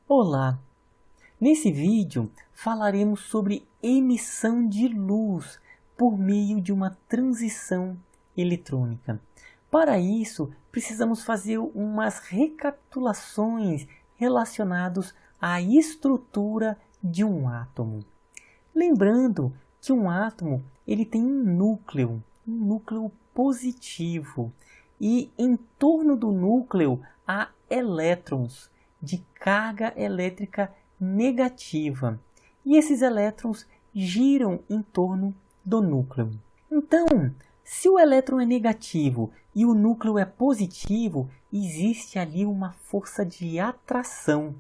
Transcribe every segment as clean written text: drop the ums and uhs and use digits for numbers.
Olá! Nesse vídeo falaremos sobre emissão de luz por meio de uma transição eletrônica. Para isso, precisamos fazer umas recapitulações relacionadas à estrutura de um átomo. Lembrando que um átomo ele tem um núcleo positivo, e em torno do núcleo há elétrons de carga elétrica negativa, e esses elétrons giram em torno do núcleo. Então, se o elétron é negativo e o núcleo é positivo, existe ali uma força de atração.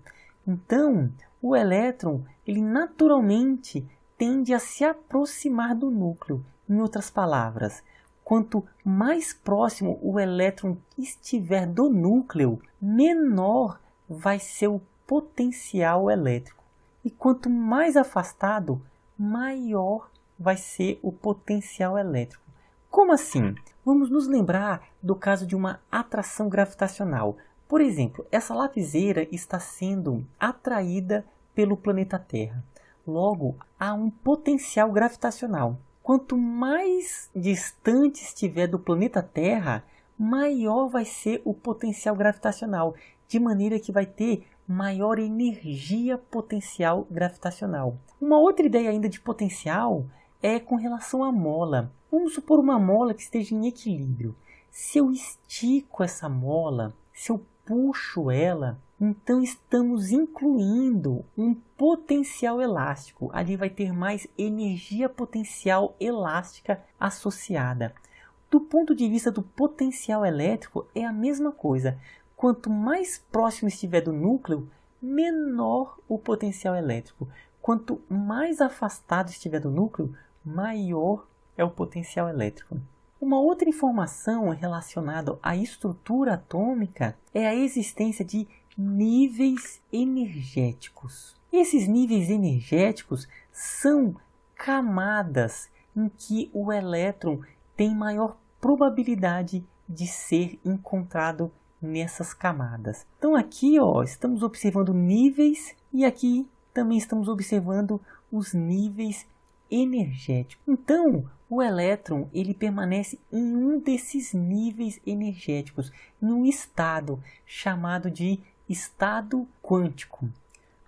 Então, o elétron ele naturalmente tende a se aproximar do núcleo. Em outras palavras, quanto mais próximo o elétron estiver do núcleo, menor vai ser o potencial elétrico. E quanto mais afastado, maior vai ser o potencial elétrico. Como assim? Vamos nos lembrar do caso de uma atração gravitacional. Por exemplo, essa lapiseira está sendo atraída pelo planeta Terra. Logo, há um potencial gravitacional. Quanto mais distante estiver do planeta Terra, maior vai ser o potencial gravitacional, de maneira que vai ter maior energia potencial gravitacional. Uma outra ideia ainda de potencial é com relação à mola. Vamos supor uma mola que esteja em equilíbrio. Se eu estico essa mola, se eu puxo ela, então estamos incluindo um potencial elástico. Ali vai ter mais energia potencial elástica associada. Do ponto de vista do potencial elétrico, é a mesma coisa. Quanto mais próximo estiver do núcleo, menor o potencial elétrico. Quanto mais afastado estiver do núcleo, maior é o potencial elétrico. Uma outra informação relacionada à estrutura atômica é a existência de níveis energéticos. Esses níveis energéticos são camadas em que o elétron tem maior probabilidade de ser encontrado nessas camadas. Então aqui estamos observando níveis e aqui também estamos observando os níveis energéticos. Então o elétron ele permanece em um desses níveis energéticos, em um estado chamado de estado quântico.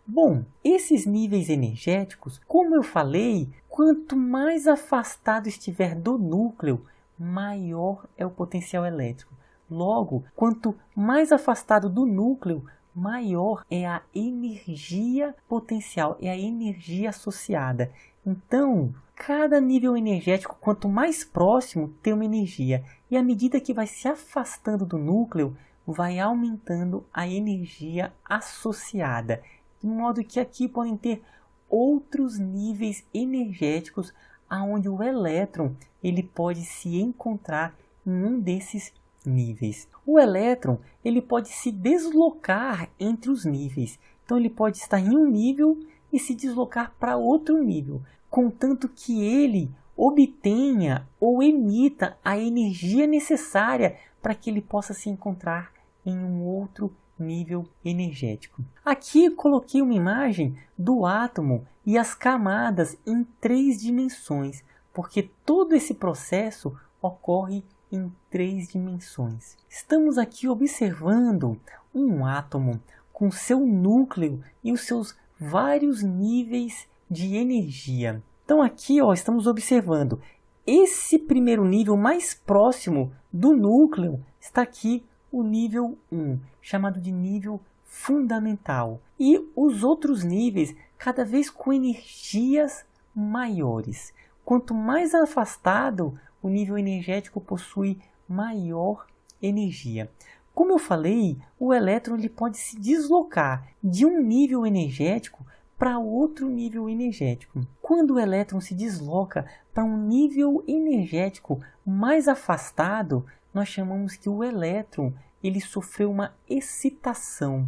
Bom, esses níveis energéticos, como eu falei, quanto mais afastado estiver do núcleo, maior é o potencial elétrico. Logo, quanto mais afastado do núcleo, maior é a energia potencial, é a energia associada. Então, cada nível energético, quanto mais próximo, tem uma energia. E à medida que vai se afastando do núcleo, vai aumentando a energia associada. De modo que aqui podem ter outros níveis energéticos onde o elétron ele pode se encontrar em um desses níveis. O elétron ele pode se deslocar entre os níveis. Então ele pode estar em um nível e se deslocar para outro nível, contanto que ele obtenha ou emita a energia necessária para que ele possa se encontrar em um outro nível energético. Aqui coloquei uma imagem do átomo e as camadas em 3 dimensões, porque todo esse processo ocorre em 3 dimensões. Estamos aqui observando um átomo com seu núcleo e os seus vários níveis de energia. Então aqui estamos observando esse primeiro nível mais próximo do núcleo, está aqui o nível 1, chamado de nível fundamental. E os outros níveis cada vez com energias maiores. Quanto mais afastado, o nível energético possui maior energia. Como eu falei, o elétron ele pode se deslocar de um nível energético para outro nível energético. Quando o elétron se desloca para um nível energético mais afastado, nós chamamos que o elétron ele sofreu uma excitação.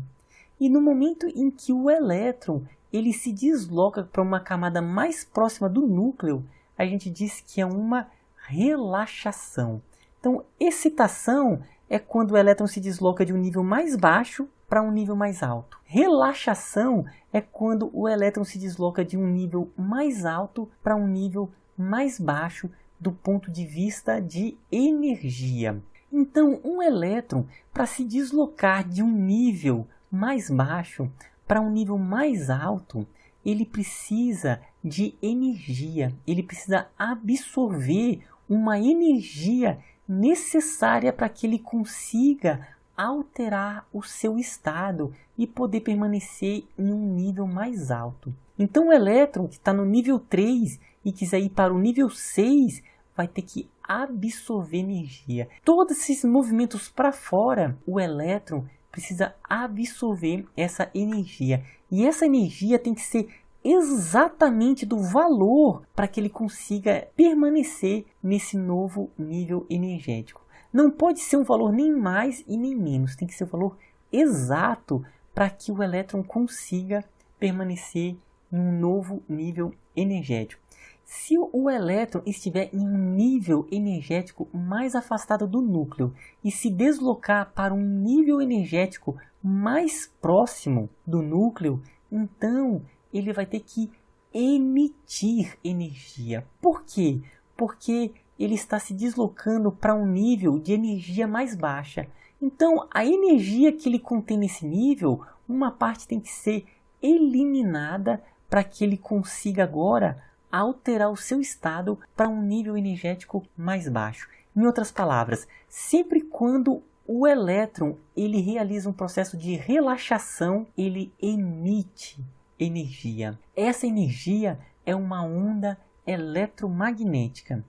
E no momento em que o elétron ele se desloca para uma camada mais próxima do núcleo, a gente diz que é uma relaxação. Então, excitação é quando o elétron se desloca de um nível mais baixo para um nível mais alto. Relaxação é quando o elétron se desloca de um nível mais alto para um nível mais baixo do ponto de vista de energia. Então, um elétron, para se deslocar de um nível mais baixo para um nível mais alto, ele precisa de energia, ele precisa absorver uma energia necessária para que ele consiga alterar o seu estado e poder permanecer em um nível mais alto. Então o elétron que está no nível 3 e quiser ir para o nível 6, vai ter que absorver energia. Todos esses movimentos para fora, o elétron precisa absorver essa energia. E essa energia tem que ser exatamente do valor para que ele consiga permanecer nesse novo nível energético. Não pode ser um valor nem mais e nem menos, tem que ser o valor exato para que o elétron consiga permanecer em um novo nível energético. Se o elétron estiver em um nível energético mais afastado do núcleo e se deslocar para um nível energético mais próximo do núcleo, então ele vai ter que emitir energia. Por quê? Porque ele está se deslocando para um nível de energia mais baixa. Então, a energia que ele contém nesse nível, uma parte tem que ser eliminada para que ele consiga agora alterar o seu estado para um nível energético mais baixo. Em outras palavras, sempre quando o elétron ele realiza um processo de relaxação, ele emite energia. Essa energia é uma onda eletromagnética.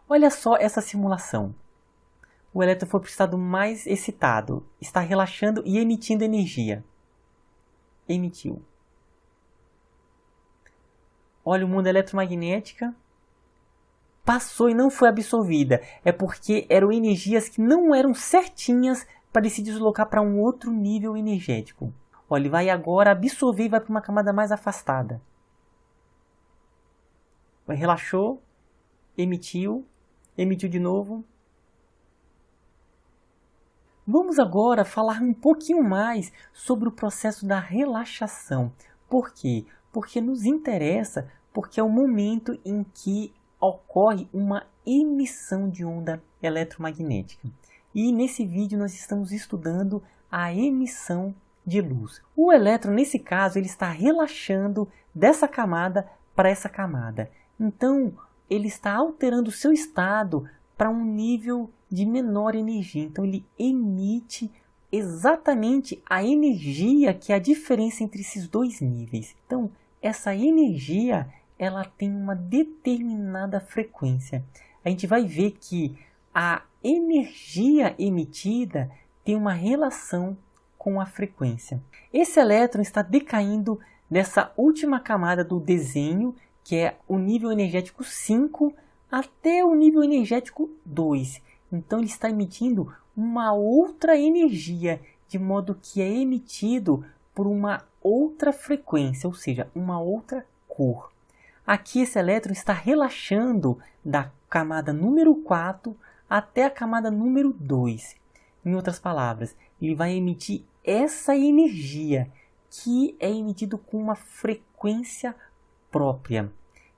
Olha só essa simulação. O elétron foi para o estado mais excitado, está relaxando e emitindo energia. Emitiu. Olha o mundo eletromagnética. Passou e não foi absorvida. É porque eram energias que não eram certinhas para ele se deslocar para um outro nível energético. Olha, ele vai agora absorver e vai para uma camada mais afastada. Relaxou, emitiu de novo. Vamos agora falar um pouquinho mais sobre o processo da relaxação. Por quê? Porque nos interessa, porque é o momento em que ocorre uma emissão de onda eletromagnética. E nesse vídeo nós estamos estudando a emissão de luz. O elétron, nesse caso, ele está relaxando dessa camada para essa camada. Então, ele está alterando o seu estado para um nível de menor energia. Então, ele emite exatamente a energia que é a diferença entre esses dois níveis. Então, essa energia ela tem uma determinada frequência. A gente vai ver que a energia emitida tem uma relação com a frequência. Esse elétron está decaindo nessa última camada do desenho, que é o nível energético 5 até o nível energético 2. Então ele está emitindo uma outra energia, de modo que é emitido por uma outra frequência, ou seja, uma outra cor. Aqui esse elétron está relaxando da camada número 4 até a camada número 2. Em outras palavras, ele vai emitir essa energia que é emitido com uma frequência própria.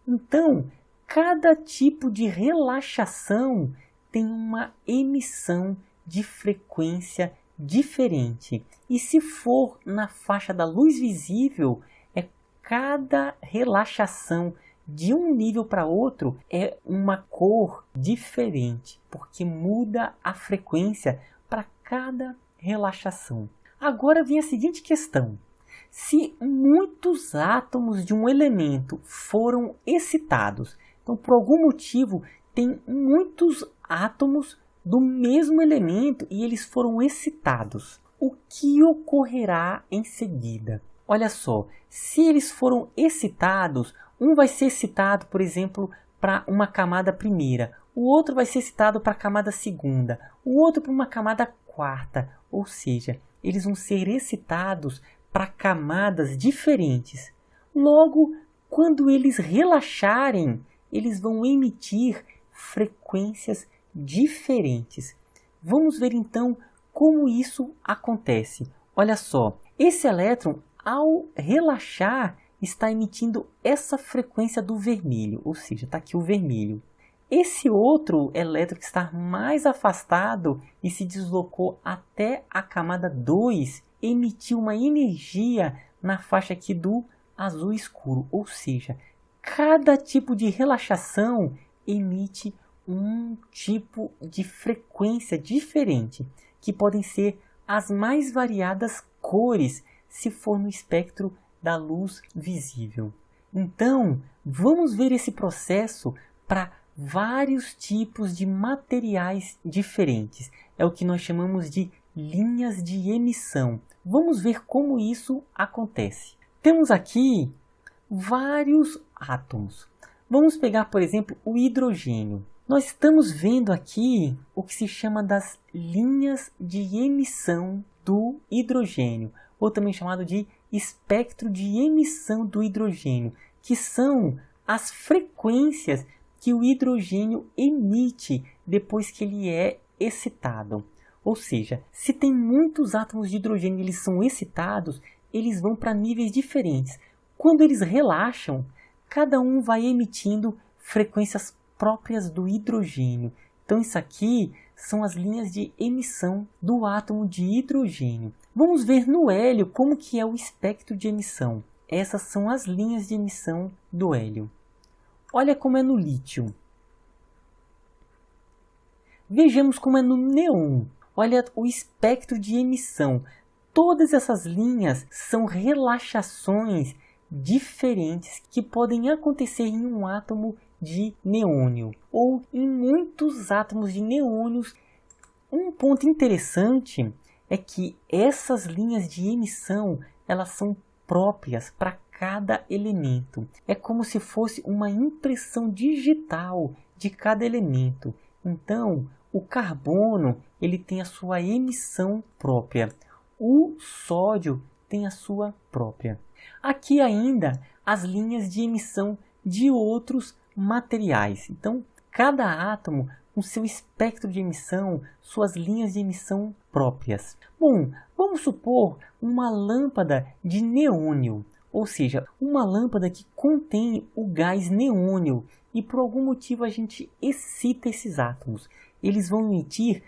Então, cada tipo de relaxação tem uma emissão de frequência diferente. E se for na faixa da luz visível, cada relaxação de um nível para outro é uma cor diferente, porque muda a frequência para cada relaxação. Agora vem a seguinte questão: se muitos átomos de um elemento foram excitados, então por algum motivo tem muitos átomos do mesmo elemento e eles foram excitados, o que ocorrerá em seguida? Olha só, se eles foram excitados, um vai ser excitado, por exemplo, para uma camada primeira, o outro vai ser excitado para a camada segunda, o outro para uma camada quarta, ou seja, eles vão ser excitados para camadas diferentes. Logo, quando eles relaxarem, eles vão emitir frequências diferentes. Vamos ver então como isso acontece. Olha só, esse elétron, ao relaxar, está emitindo essa frequência do vermelho, ou seja, está aqui o vermelho. Esse outro elétron que está mais afastado e se deslocou até a camada 2, emitiu uma energia na faixa aqui do azul escuro, ou seja, cada tipo de relaxação emite um tipo de frequência diferente, que podem ser as mais variadas cores, se for no espectro da luz visível. Então, vamos ver esse processo para vários tipos de materiais diferentes. É o que nós chamamos de linhas de emissão. Vamos ver como isso acontece. Temos aqui vários átomos. Vamos pegar, por exemplo, o hidrogênio. Nós estamos vendo aqui o que se chama das linhas de emissão do hidrogênio, ou também chamado de espectro de emissão do hidrogênio, que são as frequências que o hidrogênio emite depois que ele é excitado. Ou seja, se tem muitos átomos de hidrogênio e eles são excitados, eles vão para níveis diferentes. Quando eles relaxam, cada um vai emitindo frequências próprias do hidrogênio. Então isso aqui são as linhas de emissão do átomo de hidrogênio. Vamos ver no hélio como que é o espectro de emissão. Essas são as linhas de emissão do hélio. Olha como é no lítio. Vejamos como é no neon. Olha o espectro de emissão. Todas essas linhas são relaxações diferentes que podem acontecer em um átomo de neônio ou em muitos átomos de neônios. Um ponto interessante é que essas linhas de emissão, elas são próprias para cada elemento. É como se fosse uma impressão digital de cada elemento. Então, o carbono, ele tem a sua emissão própria. O sódio tem a sua própria. Aqui ainda as linhas de emissão de outros materiais. Então, cada átomo com seu espectro de emissão, suas linhas de emissão próprias. Bom, vamos supor uma lâmpada de neônio, ou seja, uma lâmpada que contém o gás neônio e por algum motivo a gente excita esses átomos. Eles vão emitir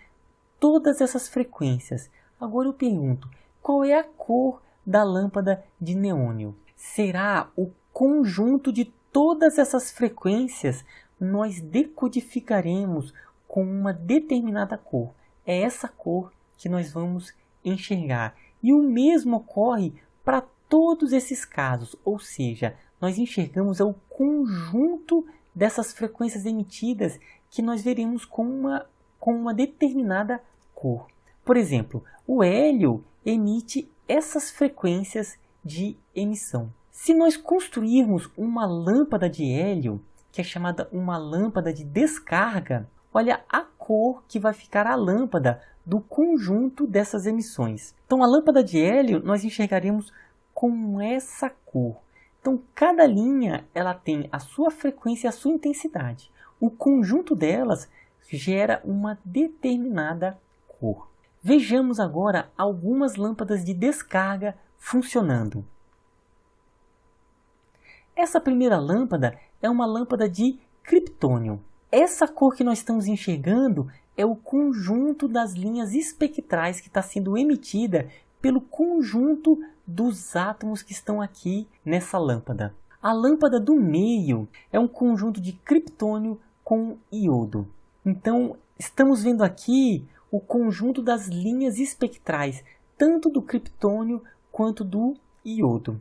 todas essas frequências. Agora eu pergunto, qual é a cor da lâmpada de neônio? Será o conjunto de todas essas frequências? Nós decodificaremos com uma determinada cor. É essa cor que nós vamos enxergar. E o mesmo ocorre para todos esses casos, ou seja, nós enxergamos o conjunto dessas frequências emitidas que nós veremos com uma determinada cor. Por exemplo, o hélio emite essas frequências de emissão. Se nós construirmos uma lâmpada de hélio, que é chamada uma lâmpada de descarga, olha a cor que vai ficar a lâmpada do conjunto dessas emissões. Então a lâmpada de hélio nós enxergaremos com essa cor. Então cada linha ela tem a sua frequência e a sua intensidade. O conjunto delas gera uma determinada cor. Vejamos agora algumas lâmpadas de descarga funcionando. Essa primeira lâmpada é uma lâmpada de criptônio. Essa cor que nós estamos enxergando é o conjunto das linhas espectrais que está sendo emitida pelo conjunto dos átomos que estão aqui nessa lâmpada. A lâmpada do meio é um conjunto de criptônio com iodo. Então, estamos vendo aqui o conjunto das linhas espectrais, tanto do criptônio quanto do iodo.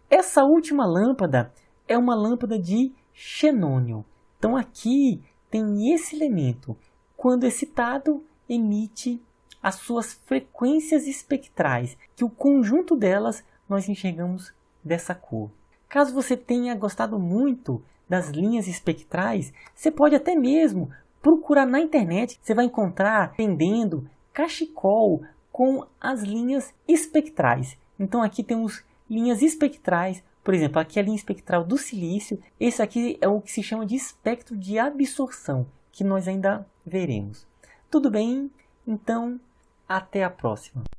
Essa última lâmpada é uma lâmpada de xenônio. Então aqui tem esse elemento. Quando excitado, emite as suas frequências espectrais, que o conjunto delas nós enxergamos dessa cor. Caso você tenha gostado muito das linhas espectrais, você pode até mesmo procurar na internet. Você vai encontrar vendendo cachecol com as linhas espectrais. Então aqui temos linhas espectrais. Por exemplo, aqui é a linha espectral do silício. Esse aqui é o que se chama de espectro de absorção, que nós ainda veremos. Tudo bem? Então, até a próxima.